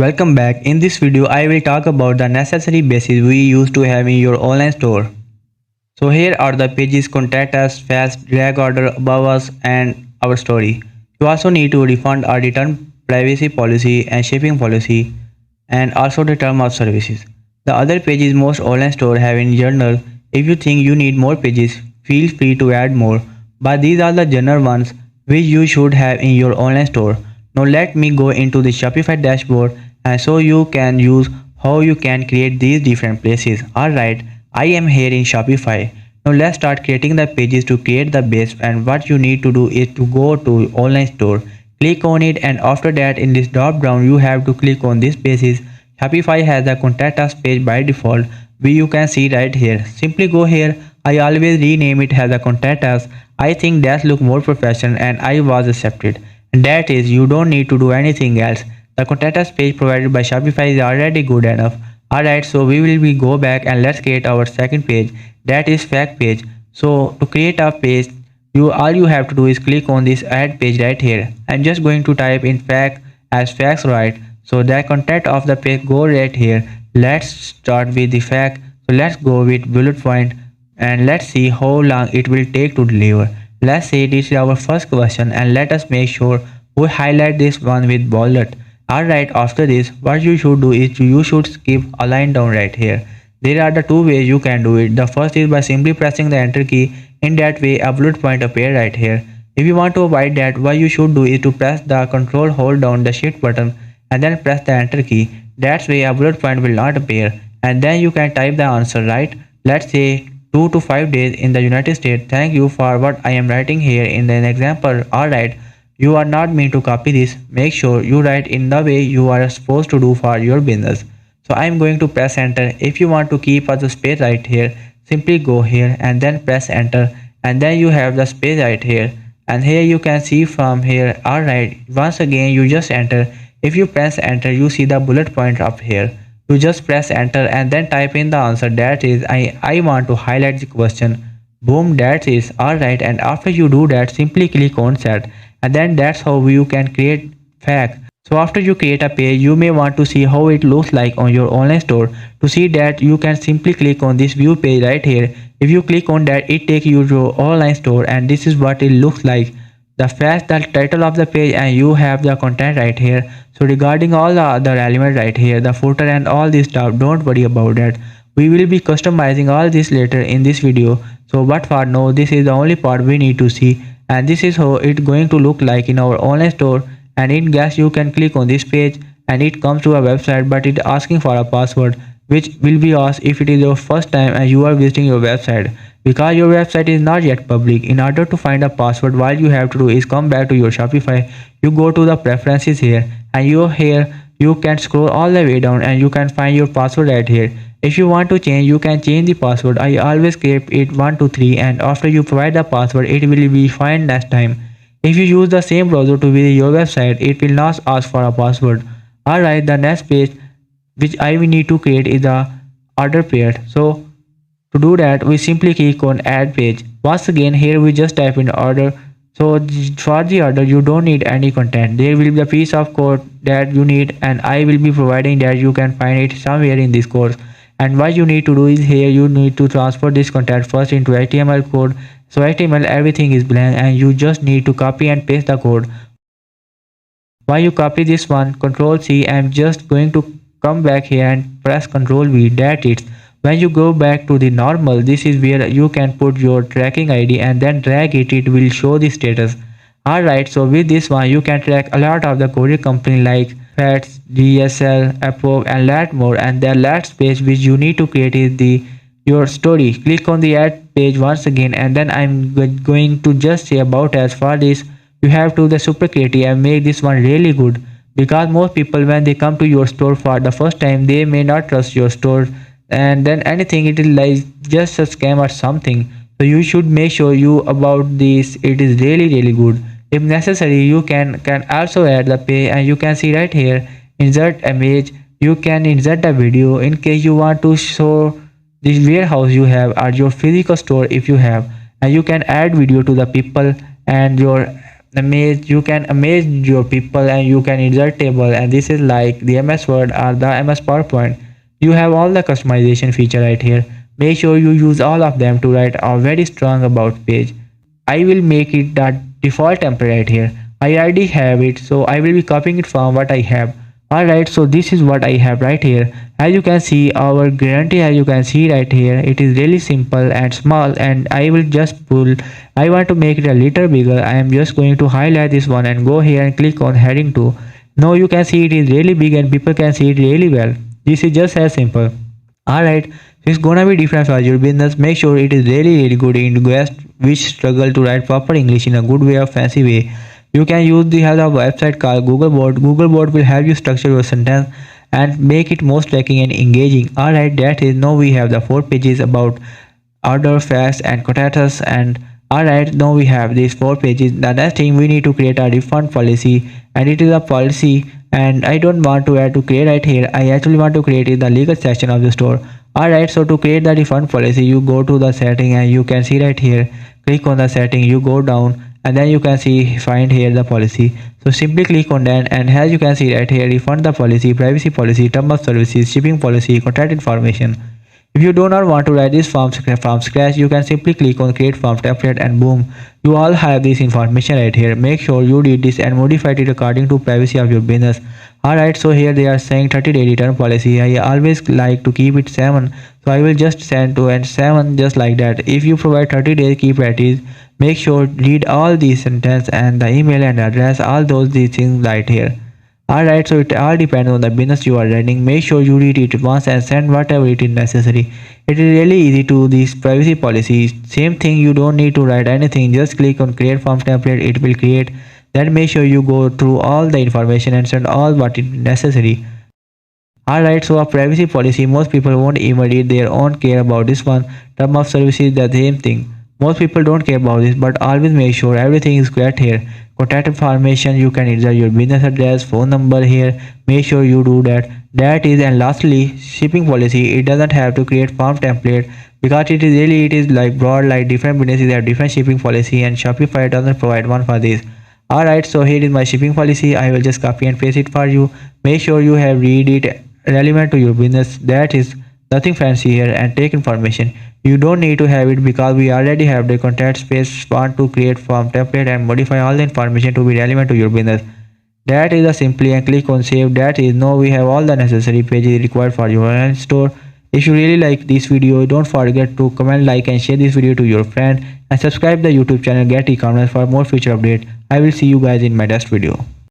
Welcome back. In this video, I will talk about the necessary bases we use to have in your online store. So here are the pages: contact us, fast, drag order, above us, and our story. You also need to refund or return, privacy policy and shipping policy, and also the term of services. The other pages most online store have in general. If you think you need more pages, feel free to add more, but these are the general ones which you should have in your online store. Now let me go into the Shopify dashboard and so you can use how you can create these different places. Alright, I am here in Shopify. Now let's start creating the pages to create the base, and what you need to do is to go to online store, click on it, and after that in this drop down you have to click on this pages. Shopify has a contact us page by default, which you can see right here. Simply go here. I always rename it as a contact us. I think that look more professional and I was accepted. And that is, you don't need to do anything else. The contact us page provided by Shopify is already good enough. Alright, so we will go back and let's create our second page, that is fact page. So to create a page, all you have to do is click on this add page right here. I'm just going to type in fact as facts, right? So the content of the page go right here. Let's start with the fact. So let's go with bullet point and let's see how long it will take to deliver. Let's say this is our first question and let us make sure we highlight this one with bullet. Alright, after this what you should do is you should skip a line down right here. There are the two ways you can do it. The first is by simply pressing the enter key. In that way a bullet point appear right here. If you want to avoid that, what you should do is to press the control, hold down the shift button and then press the enter key. That way a bullet point will not appear, and then you can type the answer, right? Let's say 2 to 5 days in the United States. Thank you for what I am writing here in an example. Alright, you are not meant to copy this. Make sure you write in the way you are supposed to do for your business. So I am going to press enter. If you want to keep the space right here, simply go here and then press enter, and then you have the space right here, and here you can see from here. Alright, once again you just enter. If you press enter, you see the bullet point up here. You just press enter and then type in the answer, that is I want to highlight the question. Boom, that is. Alright, and after you do that, simply click on set, and then that's how you can create fact. So after you create a page, you may want to see how it looks like on your online store. To see that, you can simply click on this view page right here. If you click on that, it takes you to your online store and this is what it looks like. The fact, the title of the page, and you have the content right here. So regarding all the other elements right here, the footer and all this stuff, don't worry about that. We will be customizing all this later in this video. So but for now, this is the only part we need to see, and this is how it's going to look like in our online store. And in guess you can click on this page and it comes to a website, but it's asking for a password, which will be asked if it is your first time and you are visiting your website. Because your website is not yet public, in order to find a password, what you have to do is come back to your Shopify. You go to the preferences here, and you can scroll all the way down and you can find your password right here. If you want to change, you can change the password. I always keep it 123, and after you provide the password, it will be fine next time. If you use the same browser to visit your website, it will not ask for a password. Alright, the next page which I will need to create is the order page. So to do that, we simply click on add page. Once again, here we just type in order. So for the order, you don't need any content. There will be a piece of code that you need, and I will be providing that. You can find it somewhere in this course. And what you need to do is here you need to transfer this content first into HTML code. So HTML, everything is blank and you just need to copy and paste the code. While you copy this one, Control C, I'm just going to come back here and press Control V. That's it. When you go back to the normal, this is where you can put your tracking ID and then drag it. It will show the status. Alright, so with this one you can track a lot of the courier company like FedEx, DHL, Apple, and lot more. And the last page which you need to create is your story. Click on the add page once again, and then I'm going to just say about us. For this you have to the super creative and make this one really good, because most people when they come to your store for the first time, they may not trust your store, and then anything it is like just a scam or something. So you should make sure you about this, it is really good. If necessary, you can also add the page, and you can see right here insert image. You can insert a video in case you want to show this warehouse you have or your physical store if you have, and you can add video to the people and your you can amaze your people and you can insert table, and this is like the MS Word or the MS PowerPoint. You have all the customization feature right here. Make sure you use all of them to write a very strong about page. I will make it the default template right here. I already have it, so I will be copying it from what I have. Alright, so this is what I have right here. As you can see, our guarantee, as you can see right here, it is really simple and small, and I will just pull. I want to make it a little bigger. I am just going to highlight this one and go here and click on heading 2. Now you can see it is really big and people can see it really well. This is just as simple. Alright, so it's gonna be different for your business. Make sure it is really good in guests which struggle to write proper English in a good way or fancy way. You can use the help of a website called 𝘀𝗶𝗺. 𝘀𝗶𝗺 will help you structure your sentence and make it more striking and engaging. Alright, that is, now we have the 4 pages about order, fast and 𝘀𝗵𝗺, and alright, now we have these 4 pages. The next thing, we need to create a refund policy, and it is a policy, and I don't want to add to create right here. I actually want to create in the legal section of the store. Alright, so to create the refund policy, you go to the setting and you can see right here, click on the setting, you go down and then you can see find here the policy. So simply click on that, and as you can see right here, refund the policy, privacy policy, term of services, shipping policy, contact information. If you do not want to write this from scratch, you can simply click on create form template and boom, you all have this information right here. Make sure you read this and modify it according to privacy of your business. Alright, so here they are saying 30-day return policy. I always like to keep it 7, so I will just send to and 7 just like that. If you provide 30 days keep practice, make sure read all these sentence and the email and address, all these things right here. Alright, so it all depends on the business you are running. Make sure you read it once and send whatever it is necessary. It is really easy to this privacy policy. Same thing, you don't need to write anything. Just click on create form template, it will create. Then make sure you go through all the information and send all what is necessary. Alright, so a privacy policy, most people won't even read their own care about this one. Term of services, the same thing. Most people don't care about this, but always make sure everything is correct here. Contact information, you can insert your business address, phone number here. Make sure you do that. That is, and lastly, shipping policy. It doesn't have to create form template because it is like broad, like different businesses have different shipping policy, and Shopify doesn't provide one for this. Alright, so here is my shipping policy. I will just copy and paste it for you. Make sure you have read it relevant to your business. That is nothing fancy here, and take information. You don't need to have it because we already have the contact space. Want to create form template and modify all the information to be relevant to your business. That is a simply, and click on save. That is, now we have all the necessary pages required for your online store. If you really like this video, don't forget to comment, like and share this video to your friend, and subscribe the YouTube channel 𝘀𝗶𝗺𝗀𝗃 for more future updates. I will see you guys in my next video.